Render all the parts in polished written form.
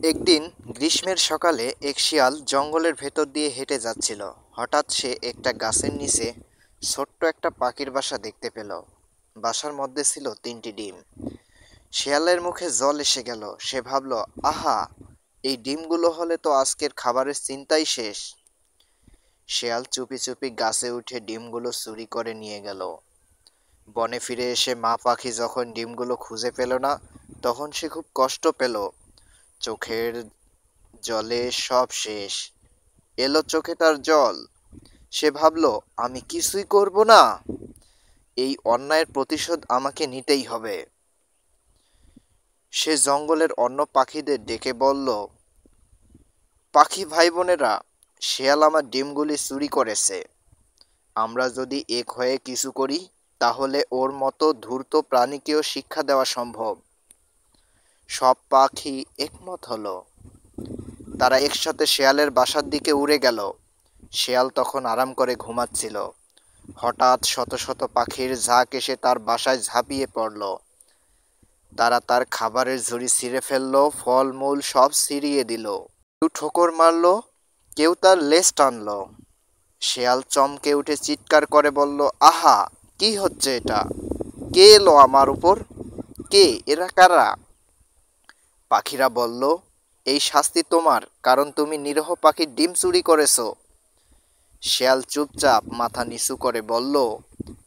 একদিন গ্রীষ্মের সকালে এক শিয়াল জঙ্গলের ভেতর দিয়ে হেঁটে যাচ্ছিল। হঠাৎ সে একটা গাছের নিচে ছোট্ট একটা পাখির বাসা দেখতে পেল। বাসার মধ্যে ছিল 3টি ডিম। শিয়ালের মুখে জল এসে গেল। সে ভাবল, আহা, এই ডিমগুলো হলে তো আজকের খাবারের চিন্তাই শেষ। শিয়াল চুপি চুপি গাছে উঠে ডিমগুলো চুরি করে নিয়ে গেল। বনে ফিরে এসে মা পাখি যখন ডিমগুলো খুঁজে পেল না, তখন সে খুব কষ্ট পেল। চোখের জলে সব শেষ। এলো চোখে তার জল। সে ভাবল, আমি কিছুই করব না, এই অন্যায়ের প্রতিশোধ আমাকে নিতেই হবে। সে জঙ্গলের অন্য পাখিদের ডেকে বলল, পাখি ভাই বোনেরা, শিয়াল আমার ডিমগুলি চুরি করেছে। আমরা যদি এক হয়ে কিছু করি, তাহলে ওর মতো ধূর্ত প্রাণীকেও শিক্ষা দেওয়া সম্ভব। সব পাখি একমত হলো। তারা একসাথে শেয়ালের বাসার দিকে উড়ে গেল। শেয়াল তখন আরাম করে ঘুমাচ্ছিল। হঠাৎ শত শত পাখির ঝাঁক এসে তার বাসায় ঝাঁপিয়ে পড়ল। তারা তার খাবারের ঝুড়ি ছিঁড়ে ফেলল, ফলমূল সব ছিঁড়িয়ে দিল। কেউ ঠোকর মারল, কেউ তার লেজ টানল। শেয়াল চমকে উঠে চিৎকার করে বলল, আহা, কি হচ্ছে এটা? কে এলো আমার উপর? কে? এরা কারা? পাখিরা বলল, এই শাস্তি তোমার, কারণ তুমি নিরীহ পাখির ডিম চুরি করেছো। শেয়াল চুপচাপ মাথা নিচু করে বলল,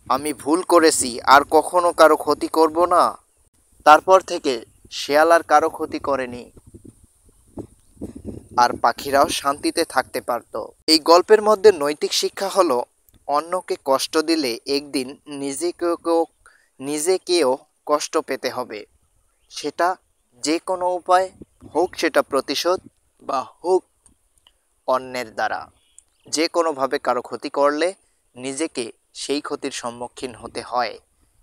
আমি ভুল করেছি, আর কখনো কারো ক্ষতি করব না। তারপর থেকে শেয়াল আর কারো ক্ষতি করেনি, আর পাখিরাও শান্তিতে থাকতে পারত। এই গল্পের মধ্যে নৈতিক শিক্ষা হলো, অন্যকে কষ্ট দিলে একদিন নিজেকেও কষ্ট পেতে হবে। সেটা যে কোনো উপায় হোক, সেটা প্রতিশোধ বা হোক অন্যের দ্বারা। যে কোনোভাবে কারো ক্ষতি করলে নিজেকে সেই ক্ষতির সম্মুখীন হতে হয়।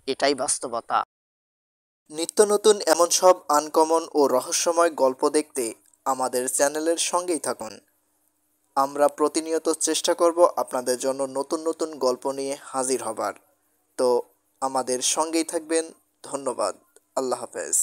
এটাই বাস্তবতা। নিত্য নতুন এমন সব আনকমন ও রহস্যময় গল্প দেখতে আমাদের চ্যানেলের সঙ্গেই থাকুন। আমরা প্রতিনিয়ত চেষ্টা করব আপনাদের জন্য নতুন নতুন গল্প নিয়ে হাজির হবার। তো আমাদের সঙ্গেই থাকবেন। ধন্যবাদ। আল্লাহ হাফেজ।